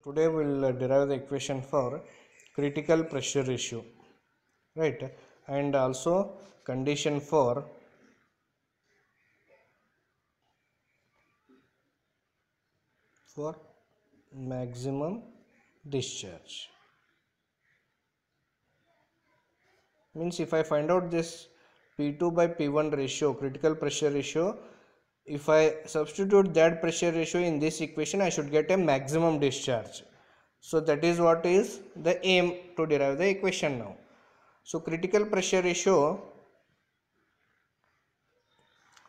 Today we will derive the equation for critical pressure ratio, right, and also condition for maximum discharge. Means if I find out this P2 by P1 ratio, critical pressure ratio, if I substitute that pressure ratio in this equation, I should get a maximum discharge. So that is what is the aim to derive the equation now. So critical pressure ratio,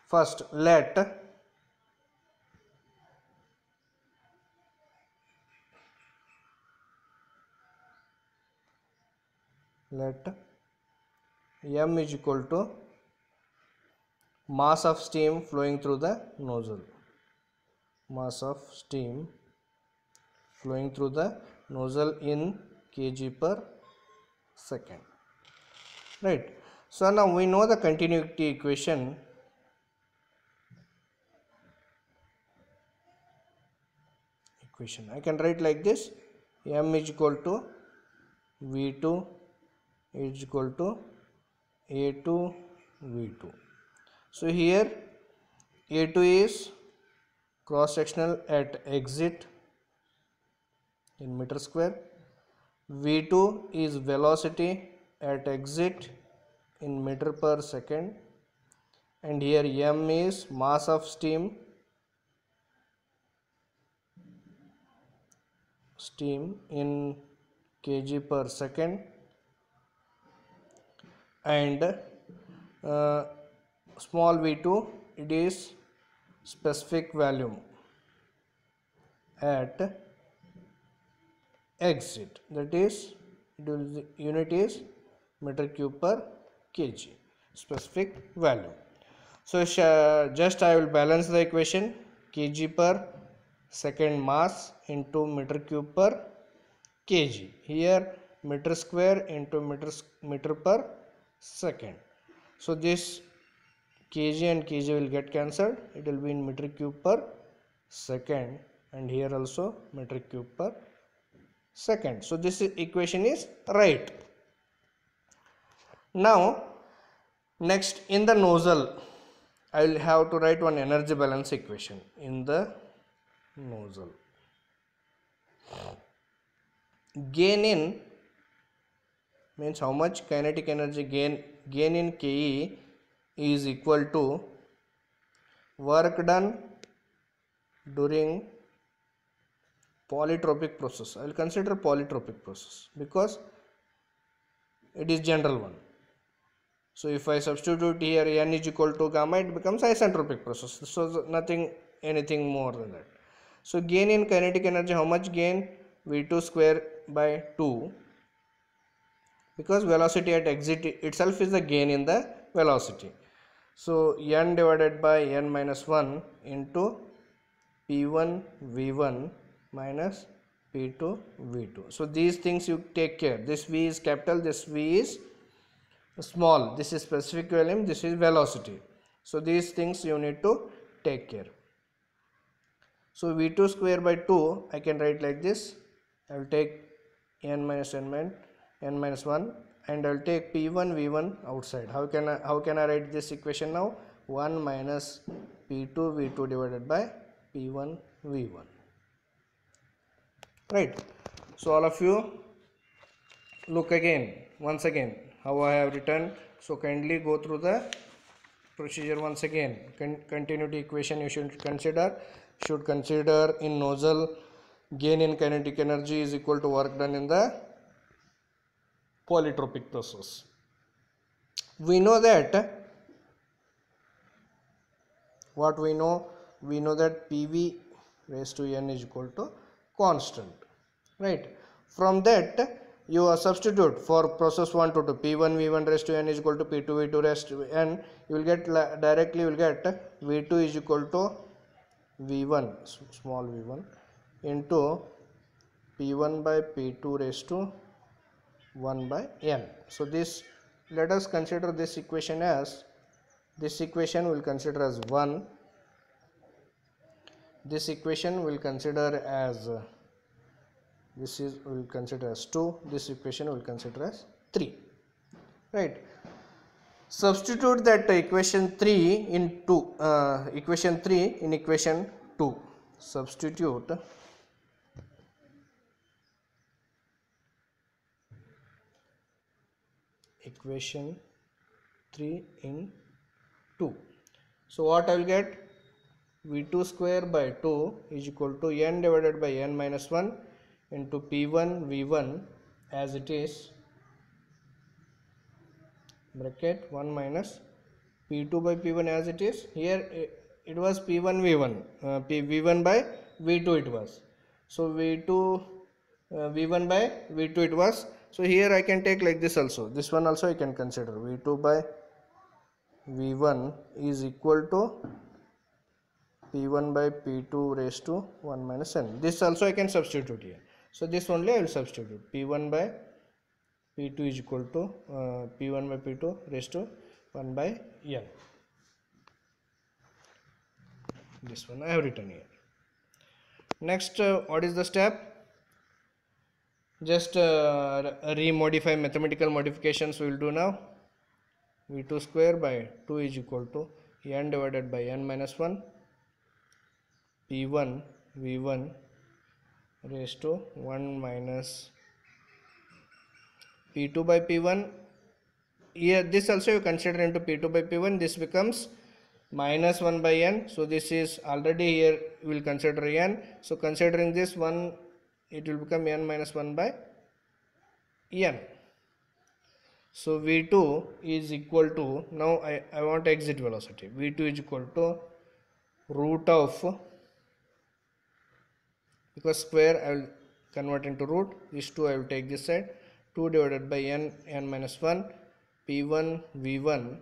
first let m is equal to mass of steam flowing through the nozzle. Mass of steam flowing through the nozzle in kg per second. Right. So now we know the continuity equation. I can write like this: m is equal to v2 is equal to a2 v2. So here a2 is cross sectional at exit in meter square, v2 is velocity at exit in meter per second, and here m is mass of steam in kg per second, and small v2 it is specific volume at exit, that is the unit is meter cube per kg, specific value. So just I will balance the equation: kg per second mass into meter cube per kg. Here meter square into meter per second. So this kg and kg will get cancelled. It will be in meter cube per second, and here also meter cube per second. So this equation is right. Now next, in the nozzle I will have to write one energy balance equation. In the nozzle, gain in means how much kinetic energy gain in Ke is equal to work done during polytropic process. I will consider polytropic process because it is general one. So if I substitute here n is equal to gamma, it becomes isentropic process. So anything more than that. So gain in kinetic energy, how much gain? v2 square by 2, because velocity at exit itself is the gain in the velocity. So n divided by n minus 1 into p1 v1 minus p2 v2. So these things you take care. This v is capital, this v is small, this is specific volume, this is velocity. So these things you need to take care. So v2 square by 2 I can write like this. I will take n minus 1 and I will take p1 v1 outside. How can I write this equation now? 1 minus p2 v2 divided by p1 v1. Right. So all of you look once again how I have written. So kindly go through the procedure once again. Continuity equation you should consider in nozzle, gain in kinetic energy is equal to work done in the polytropic process. We know that what we know that PV raised to n is equal to constant, right? From that you substitute for process 1 to 2, P1 V1 raised to n is equal to P2 V2 raised to n. You will get directly V2 is equal to V1 small v1 into P1 by P2 raised to 1 by n. So this, let us consider this equation as, this equation will consider as 1, this equation will consider as this is we will consider as 2, this equation we will consider as 3, right? Substitute that equation 3 in equation 3 in equation 2. Substitute equation 3 in 2. So what I will get? V2 square by 2 is equal to n divided by n minus 1 into P1 V1 as it is, bracket 1 minus P2 by P1 as it is. Here it was P1 V1, V1 by V2 it was. So V2 V1 by V2 it was. So here I can take like this also. This one also I can consider. V2 by V1 is equal to P1 by P2 raised to 1 minus n. This also I can substitute here. So this only I will substitute. P1 by P2 is equal to P1 by P2 raised to 1 by n. This one I have written here. Next, what is the step? Just remodify mathematical modifications we will do now. V2 square by 2 is equal to n divided by n minus 1 P1 V1 raised to 1 minus P2 by P1. Here this also you consider into P2 by P1. This becomes minus 1 by n. So this is already here we will consider n. So considering this one, it will become n minus 1 by n. So V2 is equal to, now I want exit velocity. V2 is equal to root of, because square I will convert into root, this 2 I will take this side, 2 divided by n minus 1 P1 V1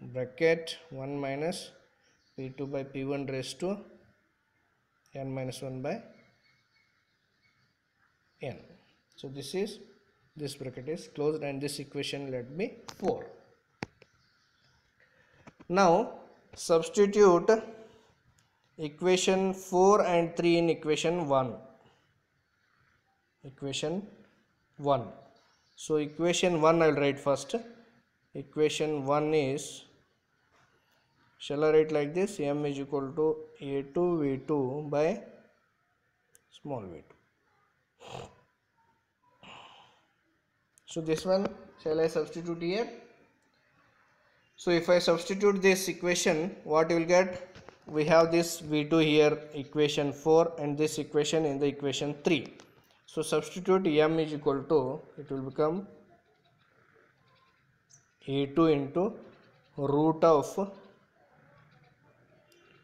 bracket 1 minus P2 by P1 raised to n minus 1 by n. So this bracket is closed and this equation let be 4. Now substitute equation 4 and 3 in equation 1. Equation 1. So equation 1 I will write first. Equation 1 is, shall I write like this? M is equal to A2 V2 by small v2. So this one shall I substitute here? So if I substitute this equation, what you will get? We have this V2 here, equation 4, and this equation in the equation 3. So substitute M is equal to, it will become A2 into root of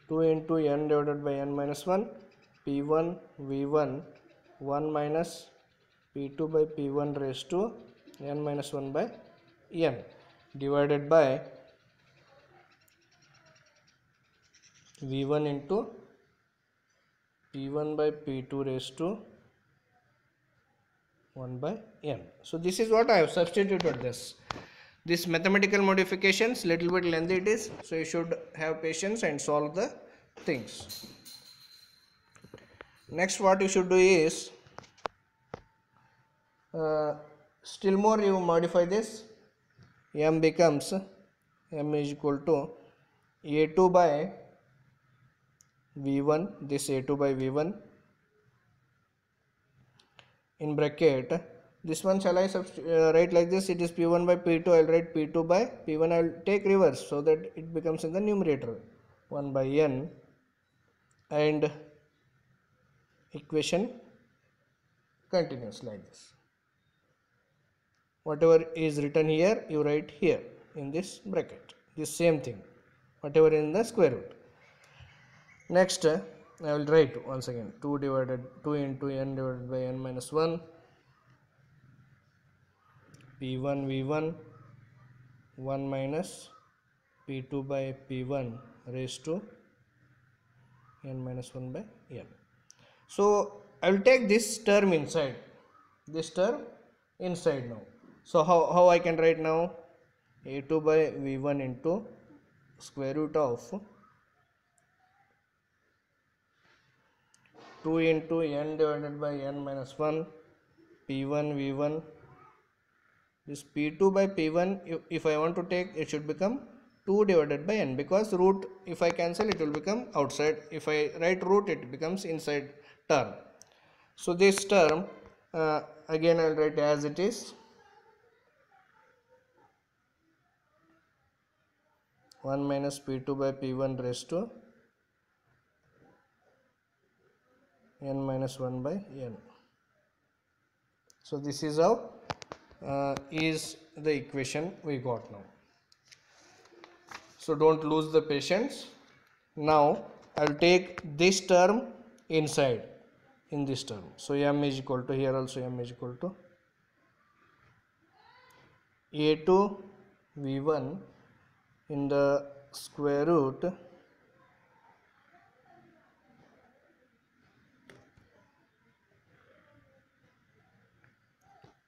2 into n divided by n minus 1 P1 V1 1 minus P2 by P1 raised to n minus 1 by n divided by V1 into P1 by P2 raised to 1 by n. So this is what I have substituted this. This mathematical modifications little bit lengthy it is, so you should have patience and solve the things. Next what you should do is still more you modify this. M becomes, M is equal to A2 by V1, this A2 by V1 in bracket, this one shall I write like this? It is P1 by P2, I will write P2 by P1, I will take reverse so that it becomes in the numerator 1 by n, and equation continues like this. Whatever is written here you write here in this bracket, this same thing, whatever in the square root. Next I will write once again 2 into n divided by n minus 1 P1 V1 1 minus P2 by P1 raised to n minus 1 by n. So I will take this term inside, now. So how I can write now? A2 by V1 into square root of 2 into n divided by n minus 1 p1 v1. This p2 by p1, if I want to take, it should become 2 divided by n, because root, if I cancel, it will become outside. If I write root, it becomes inside term. So this term again I will write as it is. 1 minus p2 by p1 raised to n minus 1 by n. So this is how is the equation we got now. So don't lose the patience. Now I will take this term inside in this term. So m is equal to, here also m is equal to a2 v1 in the square root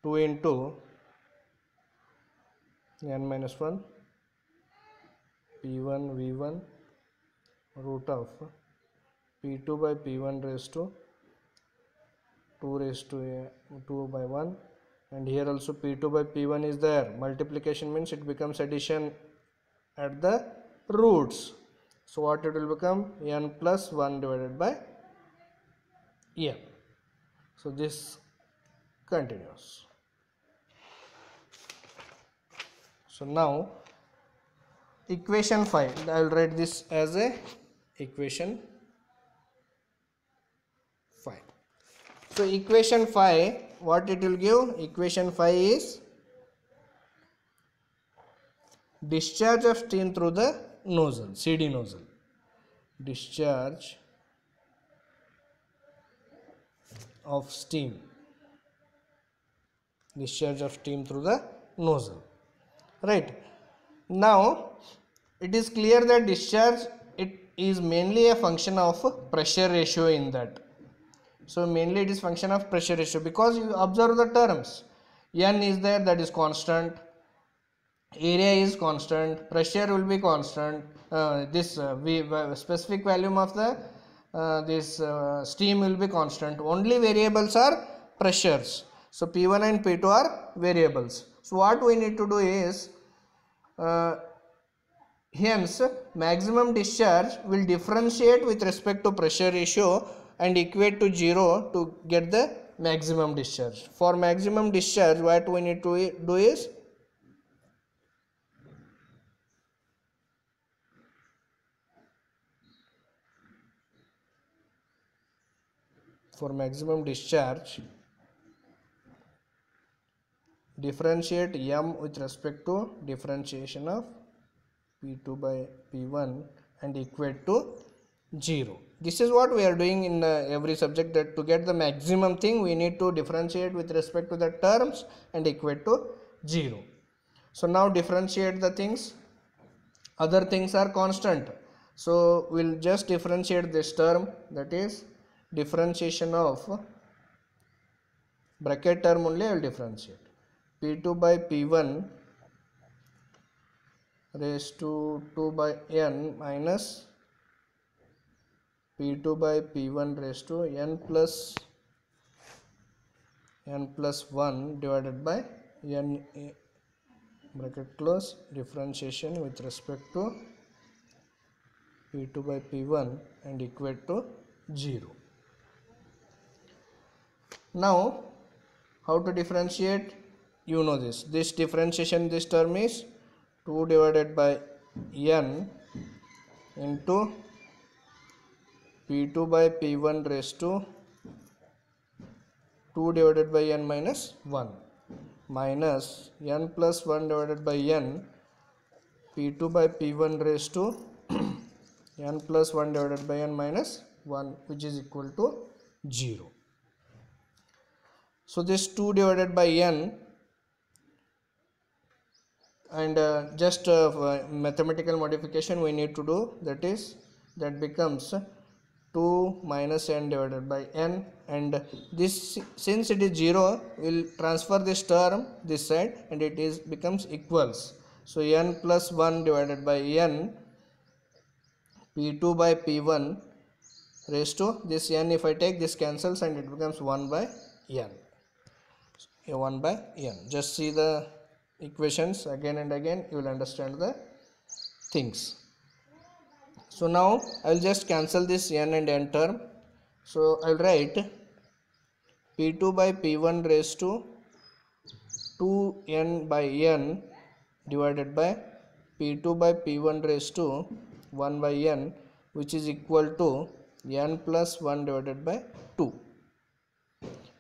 two into n minus 1 p1 v1 root of p2 by p1 raised to 2 raised to 2 by 1, and here also p2 by p1 is there. Multiplication means it becomes addition at the roots. So what it will become? N plus 1 divided by n. So this continues. So now equation 5, I will write this as a equation 5. So equation 5, what it will give? Equation 5 is discharge of steam through the nozzle, CD nozzle. Discharge of steam. Discharge of steam through the nozzle. Right. Now it is clear that discharge, it is mainly a function of pressure ratio in that. So mainly it is function of pressure ratio, because you observe the terms. N is there, that is constant. Area is constant. Pressure will be constant. This specific volume of the steam will be constant. Only variables are pressures. So P1 and P2 are variables. So what we need to do is, hence maximum discharge will differentiate with respect to pressure ratio and equate to 0 to get the maximum discharge. For maximum discharge, what we need to do is, for maximum discharge, differentiate m with respect to differentiation of p2 by p1 and equate to 0. This is what we are doing in every subject, that to get the maximum thing we need to differentiate with respect to the terms and equate to 0. So now differentiate the things. Other things are constant, so we'll just differentiate this term, that is differentiation of bracket term only I will differentiate. P2 by P1 raised to 2 by n minus P2 by P1 raised to n plus 1 divided by n bracket close, differentiation with respect to P2 by P1 and equate to 0. Now how to differentiate? You know this. This differentiation, this term is 2 divided by n into P2 by P1 raised to 2 divided by n minus 1 minus n plus 1 divided by n P2 by P1 raised to n plus 1 divided by n minus 1, which is equal to 0. So this 2 divided by n, and just mathematical modification we need to do, that is, that becomes 2 minus n divided by n, and this, since it is 0, will transfer this term this side and it is becomes equals. So n plus 1 divided by n P2 by P1 raised to this n. If I take this cancels and it becomes 1 by n. 1 by n. Just see the equations again and again, you will understand the things. So now I will just cancel this n and n term. So I will write p2 by p1 raised to 2n by n divided by p2 by p1 raised to 1 by n, which is equal to n plus 1 divided by 2.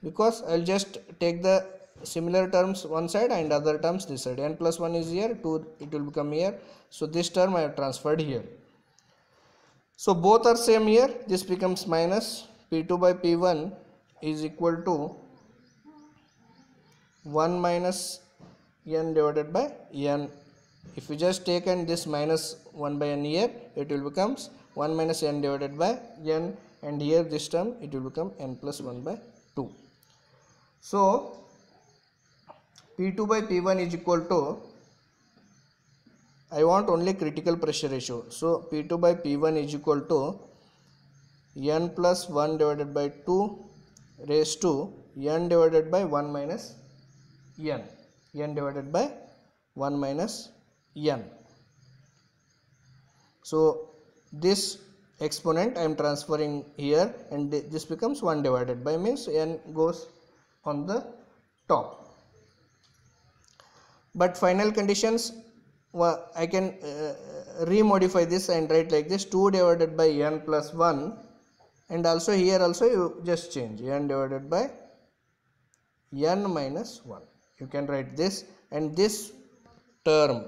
Because I will just take the similar terms one side and other terms this side. N plus 1 is here, 2 it will become here. So this term I have transferred here. So both are same here. This becomes minus p2 by p1 is equal to 1 minus n divided by n. If you just take and this minus 1 by n here, it will becomes 1 minus n divided by n, and here this term it will become n plus 1 by 2. So P2 by P1 is equal to, I want only critical pressure ratio. So P2 by P1 is equal to n plus 1 divided by 2 raised to n divided by 1 minus n. N divided by 1 minus n. So this exponent I am transferring here, and this becomes 1 divided by, means n goes on the top. But final conditions, I can remodify this and write like this: 2 divided by n plus 1, and also here also you just change n divided by n minus 1. You can write this, and this term,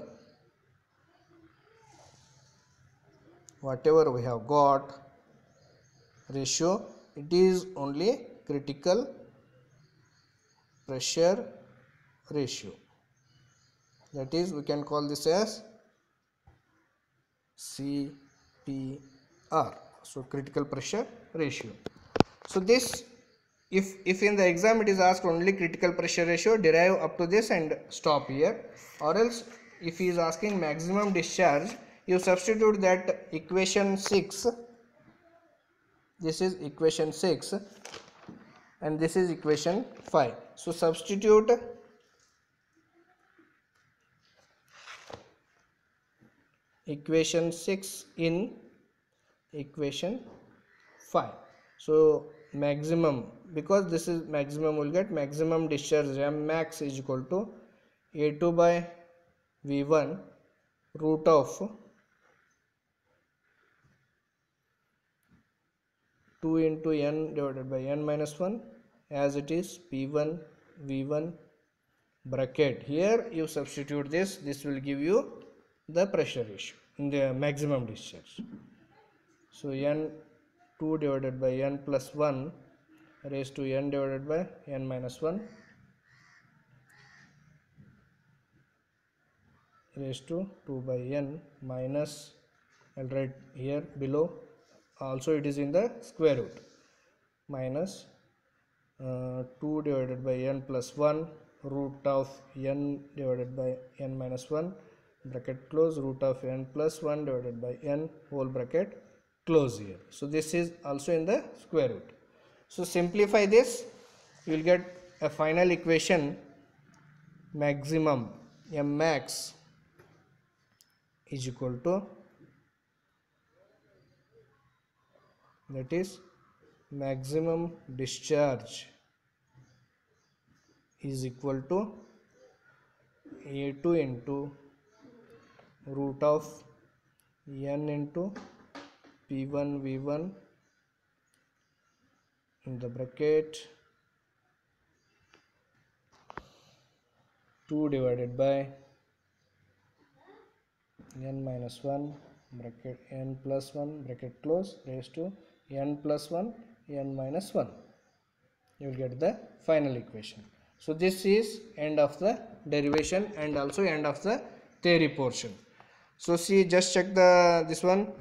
whatever we have got ratio, it is only critical pressure ratio. That is, we can call this as CPR. So critical pressure ratio. So this, if in the exam it is asked only critical pressure ratio, derive up to this and stop here. Or else if he is asking maximum discharge, you substitute that equation 6. This is equation 6 and this is equation 5. So substitute equation 6 in equation 5. So maximum, because this is maximum, will get maximum discharge M max is equal to A2 by V1 root of 2 into n divided by n minus 1, as it is P1 V1 bracket. Here you substitute this will give you the pressure ratio in the maximum discharge. So n2 divided by n plus 1 raised to n divided by n minus 1 raised to 2 by n minus, I'll write here below, also it is in the square root, minus 2 divided by n plus 1 root of n divided by n minus 1 bracket close, root of n plus 1 divided by n whole bracket close here. So this is also in the square root. So simplify this, you will get a final equation: maximum M max is equal to, that is maximum discharge is equal to A2 into root of n into P1 V1 in the bracket 2 divided by n minus 1 bracket n plus 1 bracket close raised to n plus 1 n minus 1. You will get the final equation. So this is end of the derivation and also end of the theory portion. So see, just check this one.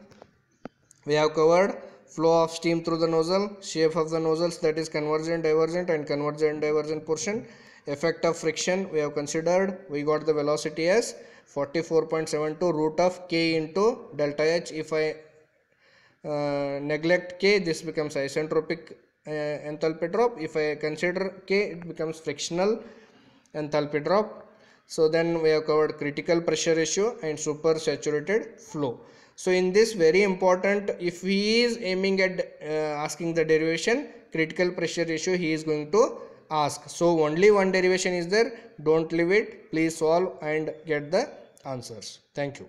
We have covered flow of steam through the nozzle, shape of the nozzles, that is convergent, divergent, and convergent divergent portion. Effect of friction we have considered. We got the velocity as 44.72 root of k into delta h. If I neglect K, this becomes isentropic enthalpy drop. If I consider K, it becomes frictional enthalpy drop. So then we have covered critical pressure ratio and super saturated flow. So in this, very important, if he is aiming at asking the derivation, critical pressure ratio he is going to ask. So only one derivation is there, don't leave it, please solve and get the answers. Thank you.